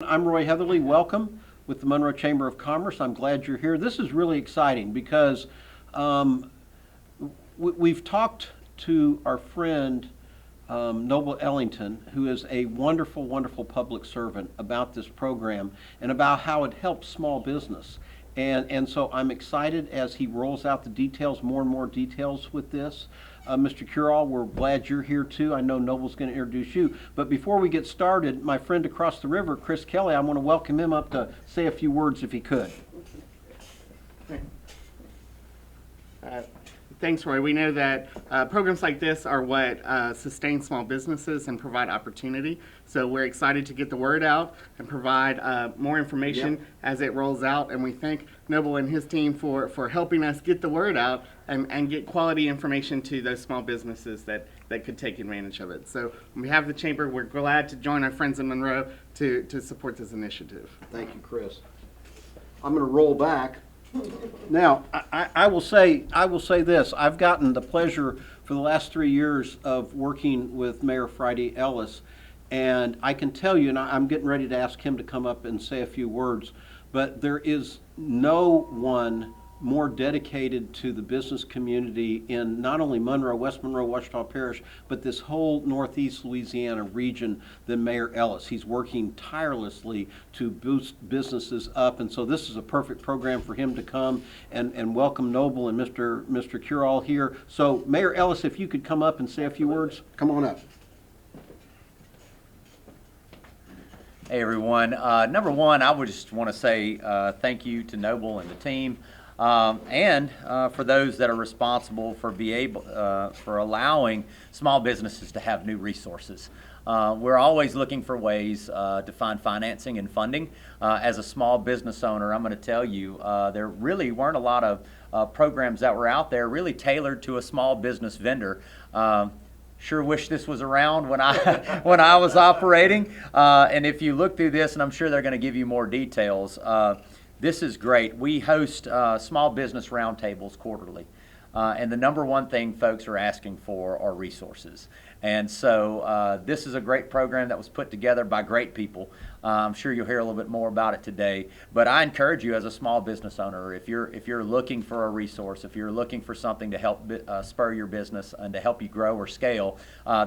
I'm Roy Heatherly. Welcome with the Monroe Chamber of Commerce. I'm glad you're here. This is really exciting because um, we've talked to our friend Noble Ellington, who is a wonderful, wonderful public servant, about this program and about how it helps small business. And so I'm excited as he rolls out the details, more and more details with this. Mr. Curall, we're glad you're here too. I know Noble's going to introduce you. But before we get started, my friend across the river, Chris Kelly, I want to welcome him up to say a few words if he could. Thanks, Roy. We know that programs like this are what sustain small businesses and provide opportunity. So we're excited to get the word out and provide more information as it rolls out. And we thank Noble and his team for helping us get the word out and get quality information to those small businesses that could take advantage of it. So on behalf of the Chamber, we're glad to join our friends in Monroe to support this initiative. Thank you, Chris. I'm going to roll back. Now, I will say this. I've gotten the pleasure for the last 3 years of working with Mayor Friday Ellis, and I can tell you, and I'm getting ready to ask him to come up and say a few words, but there is no one more dedicated to the business community in not only Monroe, West Monroe, Ouachita Parish, but this whole Northeast Louisiana region than Mayor Ellis. He's working tirelessly to boost businesses up, and so this is a perfect program for him to come and welcome Noble and Mr. Curall here. So Mayor Ellis, if you could come up and say a few words, come on up. Hey everyone. Number one, I would just want to say thank you to Noble and the team. And for those that are responsible for for allowing small businesses to have new resources. We're always looking for ways to find financing and funding. As a small business owner, I'm going to tell you, there really weren't a lot of programs that were out there really tailored to a small business vendor. Sure wish this was around when I was operating. And if you look through this, and I'm sure they're going to give you more details, this is great. We host small business roundtables quarterly. And the number one thing folks are asking for are resources. And so this is a great program that was put together by great people. I'm sure you'll hear a little bit more about it today. But I encourage you as a small business owner, if you're looking for a resource, if you're looking for something to help spur your business and to help you grow or scale,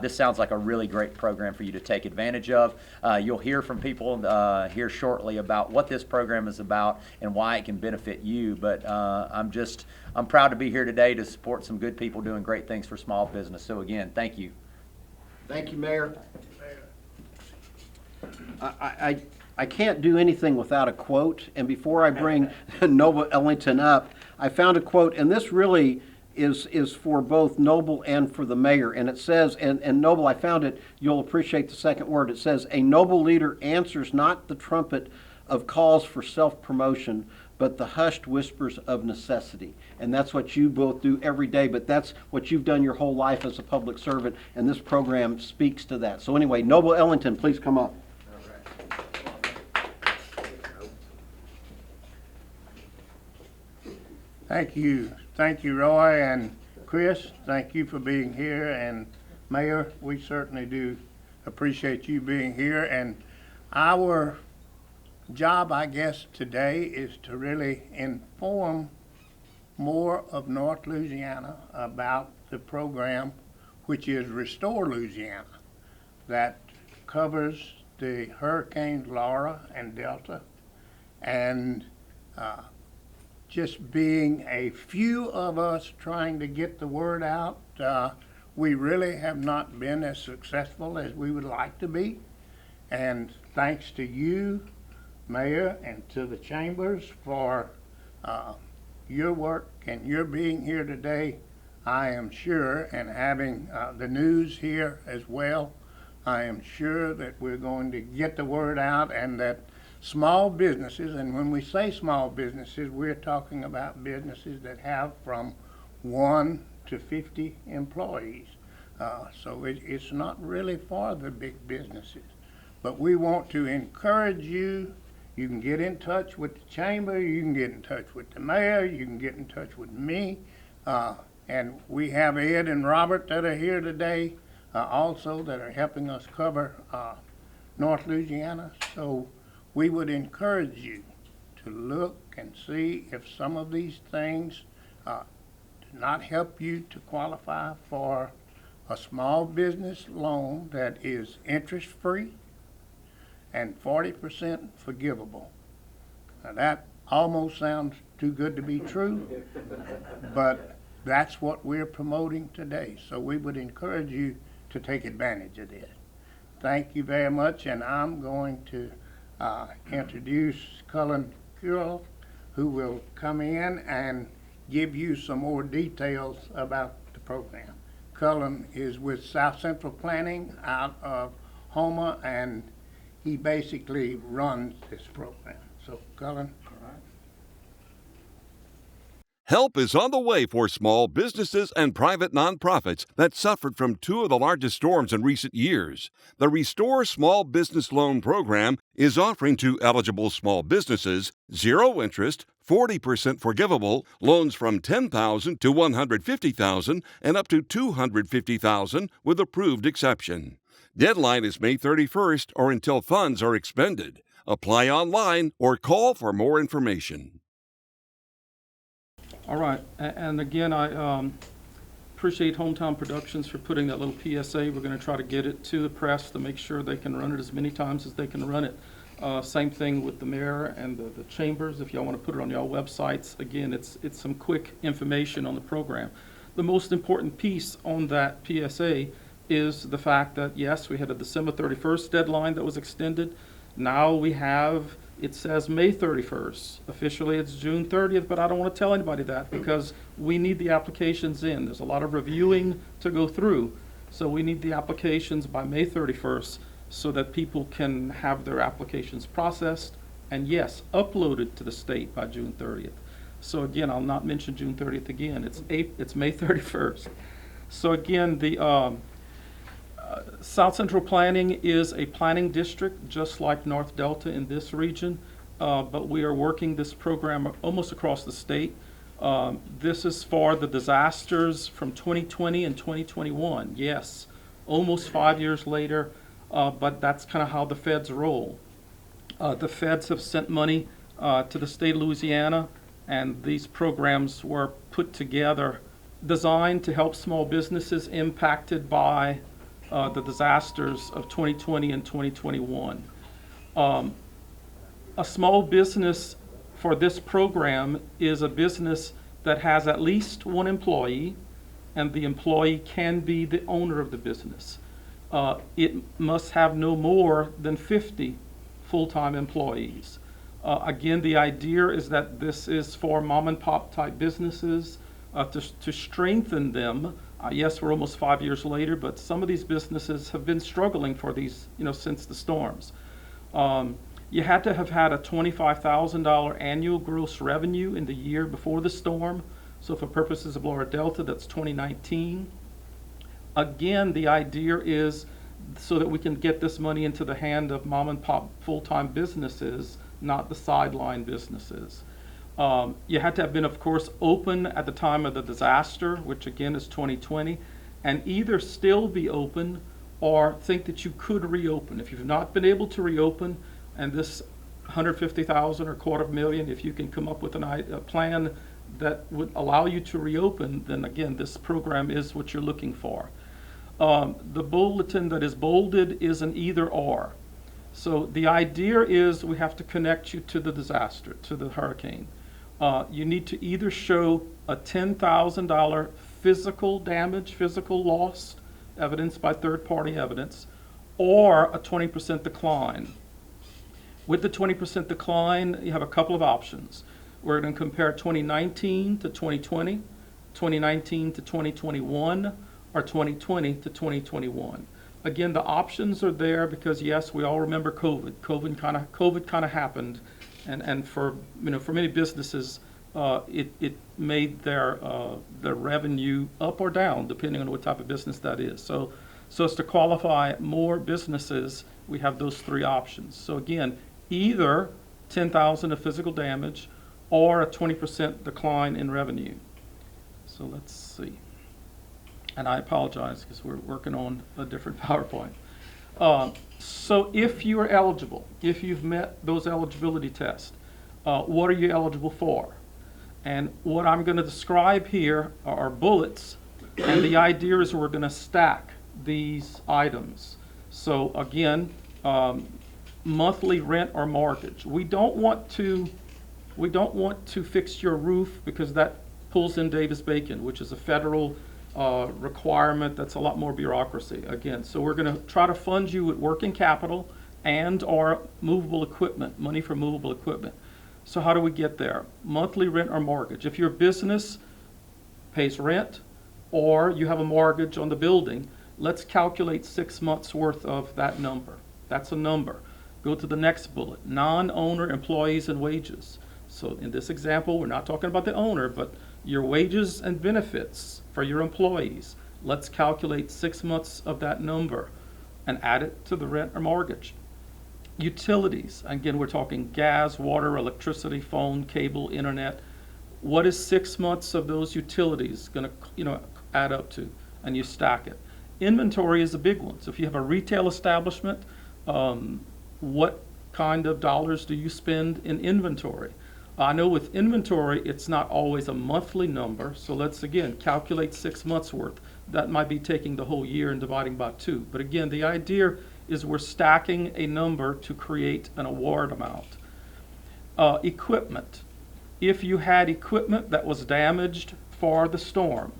this sounds like a really great program for you to take advantage of. You'll hear from people here shortly about what this program is about and why it can benefit you. But I'm proud to be here today to support some good people doing great things for small business. So again, thank you. Thank you, Mayor. I can't do anything without a quote, and before I bring Noble Ellington up, I found a quote, and this really is for both Noble and for the mayor, and it says, and Noble, I found it, you'll appreciate the second word, it says, "A noble leader answers not the trumpet of calls for self-promotion, but the hushed whispers of necessity." And that's what you both do every day, but that's what you've done your whole life as a public servant, and this program speaks to that. So anyway, Noble Ellington, please come up. Thank you, Roy and Chris. Thank you for being here, and Mayor, we certainly do appreciate you being here. And our job, I guess, today is to really inform more of North Louisiana about the program, which is Restore Louisiana, that covers the Hurricanes Laura and Delta, and just being a few of us trying to get the word out. We really have not been as successful as we would like to be, and thanks to you, Mayor, and to the chambers for your work and your being here today. I am sure, and having the news here as well, I am sure that we're going to get the word out, and that small businesses, and when we say small businesses, we're talking about businesses that have from 1 to 50 employees. So it's not really for the big businesses. But we want to encourage you. You can get in touch with the chamber, you can get in touch with the mayor, you can get in touch with me. And we have Ed and Robert that are here today also that are helping us cover North Louisiana. So we would encourage you to look and see if some of these things do not help you to qualify for a small business loan that is interest-free and 40% forgivable. Now that almost sounds too good to be true, but that's what we're promoting today. So we would encourage you to take advantage of this. Thank you very much, and I'm going to introduce Cullen Curl, who will come in and give you some more details about the program. Cullen is with South Central Planning out of Houma, and he basically runs this program. So, Cullen. Help is on the way for small businesses and private nonprofits that suffered from two of the largest storms in recent years. The Restore Small Business Loan Program is offering to eligible small businesses 0 interest, 40% forgivable loans from $10,000 to $150,000 and up to $250,000 with approved exception. Deadline is May 31st or until funds are expended. Apply online or call for more information. All right, and again, I appreciate Hometown Productions for putting that little PSA. We're going to try to get it to the press to make sure they can run it as many times as they can run it. Same thing with the mayor and the chambers. If y'all want to put it on y'all websites, again, it's some quick information on the program. The most important piece on that PSA is the fact that, yes, we had a December 31st deadline that was extended. Now we have, it says May 31st. Officially, it's June 30th, but I don't want to tell anybody that because we need the applications in. There's a lot of reviewing to go through, so we need the applications by May 31st so that people can have their applications processed and, yes, uploaded to the state by June 30th. So again, I'll not mention June 30th again. It's May 31st. So again, the South Central Planning is a planning district, just like North Delta in this region, but we are working this program almost across the state. This is for the disasters from 2020 and 2021. Yes, almost 5 years later, but that's kind of how the feds roll. The feds have sent money to the state of Louisiana, and these programs were put together, designed to help small businesses impacted by the disasters of 2020 and 2021. A small business for this program is a business that has at least one employee, and the employee can be the owner of the business. It must have no more than 50 full-time employees. Again, the idea is that this is for mom and pop type businesses to strengthen them. Yes, we're almost 5 years later, but some of these businesses have been struggling for these, since the storms. You had to have had a $25,000 annual gross revenue in the year before the storm. So for purposes of Laura Delta, that's 2019. Again, the idea is so that we can get this money into the hand of mom and pop full-time businesses, not the sideline businesses. You had to have been, of course, open at the time of the disaster, which again is 2020, and either still be open or think that you could reopen. If you've not been able to reopen, and this $150,000 or $250,000, if you can come up with a plan that would allow you to reopen, then again, this program is what you're looking for. The bulletin that is bolded is an either or. So the idea is we have to connect you to the disaster, to the hurricane. You need to either show a $10,000 physical damage, physical loss, evidenced by third-party evidence, or a 20% decline. With the 20% decline, you have a couple of options. We're going to compare 2019 to 2020, 2019 to 2021, or 2020 to 2021. Again, the options are there because, yes, we all remember COVID. COVID kind of happened, and for many businesses, it made their revenue up or down depending on what type of business that is. So as to qualify more businesses, we have those three options. So again, either 10,000 of physical damage or a 20% decline in revenue. So let's see. And I apologize because we're working on a different PowerPoint. So if you are eligible, if you've met those eligibility tests, what are you eligible for? And what I'm going to describe here are bullets, and the idea is we're going to stack these items. So again, monthly rent or mortgage. We don't want to fix your roof because that pulls in Davis-Bacon, which is a federal requirement. That's a lot more bureaucracy again. So we're going to try to fund you with working capital and or movable equipment, money for movable equipment. So how do we get there? Monthly rent or mortgage. If your business pays rent or you have a mortgage on the building, let's calculate 6 months worth of that number. That's a number. Go to the next bullet, non-owner employees and wages. So in this example, we're not talking about the owner, but your wages and benefits for your employees. Let's calculate 6 months of that number and add it to the rent or mortgage. Utilities, again, we're talking gas, water, electricity, phone, cable, internet. What is 6 months of those utilities going to, add up to? And you stack it. Inventory is a big one. So if you have a retail establishment, what kind of dollars do you spend in inventory? I know with inventory, it's not always a monthly number. So let's, again, calculate 6 months worth. That might be taking the whole year and dividing by 2. But again, the idea is we're stacking a number to create an award amount. Equipment. If you had equipment that was damaged for the storm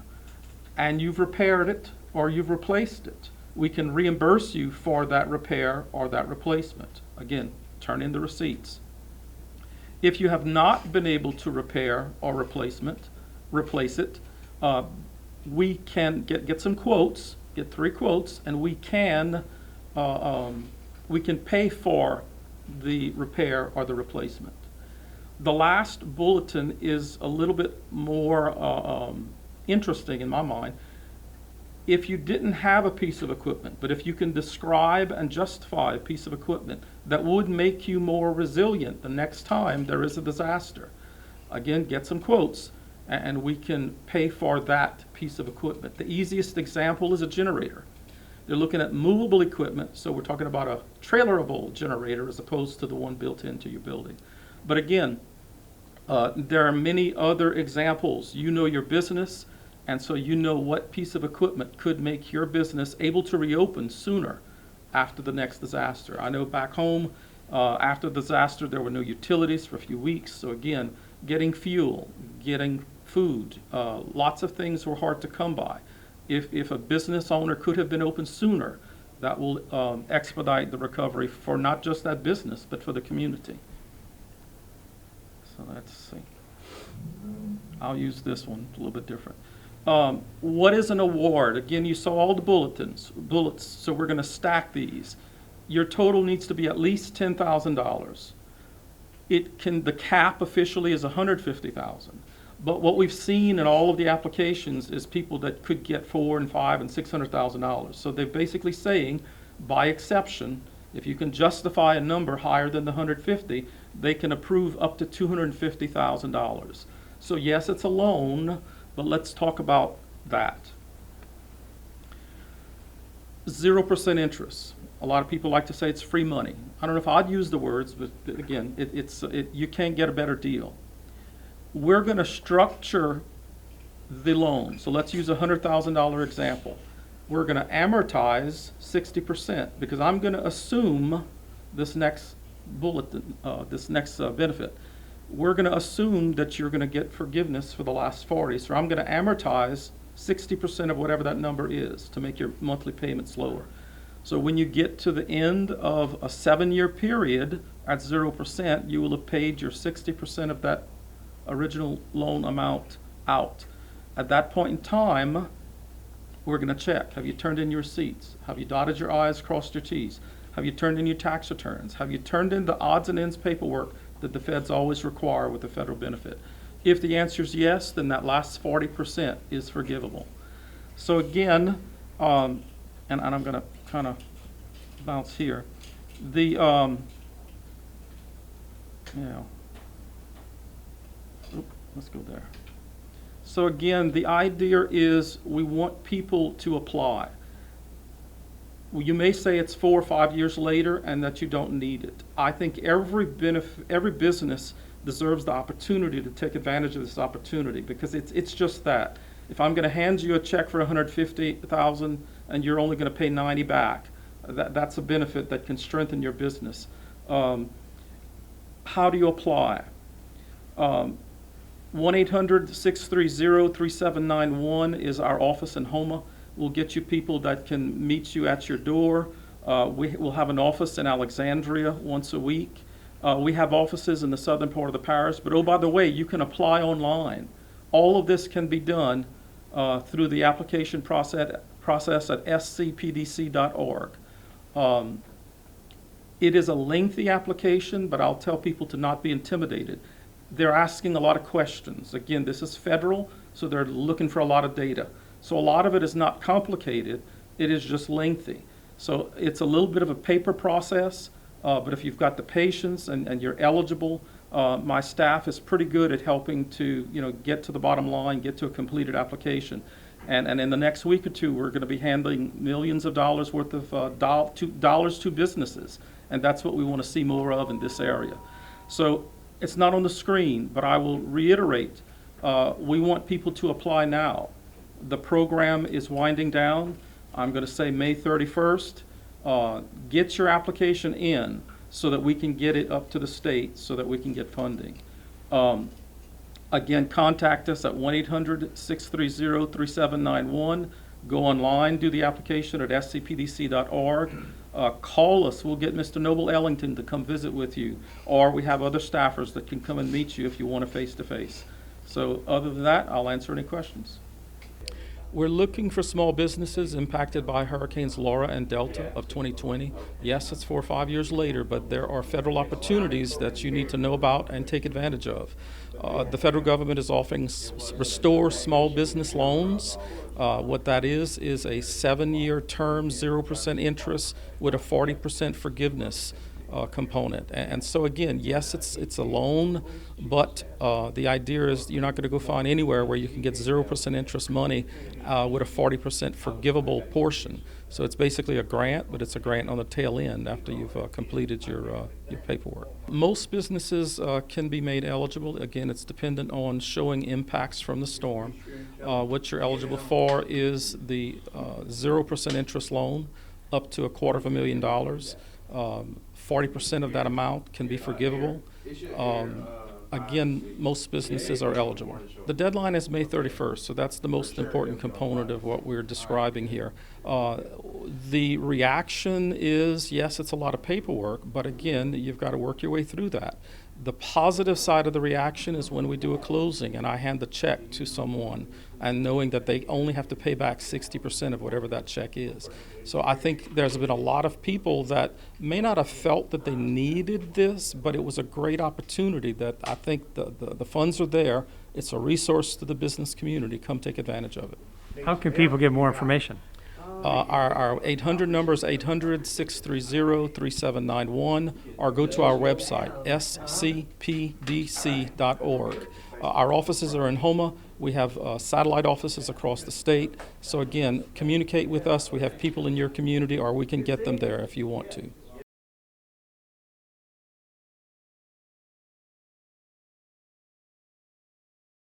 and you've repaired it or you've replaced it, we can reimburse you for that repair or that replacement. Again, turn in the receipts. If you have not been able to repair or replace it, we can get some quotes, get 3 quotes, and we can pay for the repair or the replacement. The last bulletin is a little bit more interesting in my mind. If you didn't have a piece of equipment, but if you can describe and justify a piece of equipment that would make you more resilient the next time there is a disaster, again, get some quotes and we can pay for that piece of equipment. The easiest example is a generator. They're looking at movable equipment, so we're talking about a trailerable generator as opposed to the one built into your building. But again, there are many other examples. You know your business, and so you know what piece of equipment could make your business able to reopen sooner after the next disaster. I know back home, after the disaster, there were no utilities for a few weeks. So again, getting fuel, getting food, lots of things were hard to come by. If a business owner could have been open sooner, that will expedite the recovery for not just that business, but for the community. So let's see. I'll use this one, a little bit different. What is an award? Again, you saw all the bullets, so we're going to stack these. Your total needs to be at least $10,000. The cap officially is $150,000. But what we've seen in all of the applications is people that could get $400,000 and $500,000 and $600,000. So they're basically saying, by exception, if you can justify a number higher than the 150, they can approve up to $250,000. So yes, it's a loan, but let's talk about that. 0% interest. A lot of people like to say it's free money. I don't know if I'd use the words, but again, you can't get a better deal. We're going to structure the loan. So let's use a $100,000 example. We're going to amortize 60% because I'm going to assume this next bulletin, benefit. We're going to assume that you're going to get forgiveness for the last 40. So I'm going to amortize 60% of whatever that number is to make your monthly payments lower. So when you get to the end of a 7-year period at 0%, you will have paid your 60% of that original loan amount out. At that point in time, we're going to check. Have you turned in your receipts? Have you dotted your I's, crossed your T's? Have you turned in your tax returns? Have you turned in the odds and ends paperwork that the feds always require with the federal benefit? If the answer is yes, then that last 40% is forgivable. So again, and I'm going to kind of bounce here. Let's go there. So again, the idea is we want people to apply. You may say it's 4 or 5 years later and that you don't need it. I think every business deserves the opportunity to take advantage of this opportunity, because it's just that. If I'm going to hand you a check for $150,000 and you're only going to pay 90 back, that's a benefit that can strengthen your business. How do you apply? 1-800-630-3791 is our office in Houma. We'll get you people that can meet you at your door. We will have an office in Alexandria once a week. We have offices in the southern part of the parish. But oh, by the way, you can apply online. All of this can be done through the application process at scpdc.org. It is a lengthy application, but I'll tell people to not be intimidated. They're asking a lot of questions. Again, this is federal, so they're looking for a lot of data. So a lot of it is not complicated, it is just lengthy. So it's a little bit of a paper process, but if you've got the patience and you're eligible, my staff is pretty good at helping to get to the bottom line, get to a completed application. And in the next week or two, we're going to be handling millions of dollars worth of dollars to businesses. And that's what we want to see more of in this area. So it's not on the screen, but I will reiterate, we want people to apply now. The program is winding down. I'm going to say May 31st. Get your application in so that we can get it up to the state so that we can get funding. Again, contact us at 1-800-630-3791. Go online, do the application at scpdc.org. Call us. We'll get Mr. Noble Ellington to come visit with you. Or we have other staffers that can come and meet you if you want a face-to-face. So other than that, I'll answer any questions. We're looking for small businesses impacted by Hurricanes Laura and Delta of 2020. Yes, it's 4 or 5 years later, but there are federal opportunities that you need to know about and take advantage of. The federal government is offering Restore Small Business Loans. What that is a 7-year term, 0% interest with a 40% forgiveness component. And so again, yes, it's a loan, but the idea is you're not going to go find anywhere where you can get 0% interest money with a 40% forgivable portion. So it's basically a grant, but it's a grant on the tail end after you've completed your paperwork. Most businesses can be made eligible. Again, it's dependent on showing impacts from the storm. What you're eligible for is the 0% interest loan up to $250,000. 40% of that amount can be forgivable. Again, most businesses are eligible. The deadline is May 31st, so that's the most important component of what we're describing here. The reaction is, yes, it's a lot of paperwork, but again, you've got to work your way through that. The positive side of the reaction is when we do a closing and I hand the check to someone and knowing that they only have to pay back 60% of whatever that check is. So I think there's been a lot of people that may not have felt that they needed this, but it was a great opportunity that I think the funds are there. It's a resource to the business community. Come take advantage of it. How can people get more information? Our 800 number is 800-630-3791, or go to our website, scpdc.org. Our offices are in Houma. We have satellite offices across the state. So again, communicate with us. We have people in your community, or we can get them there if you want to.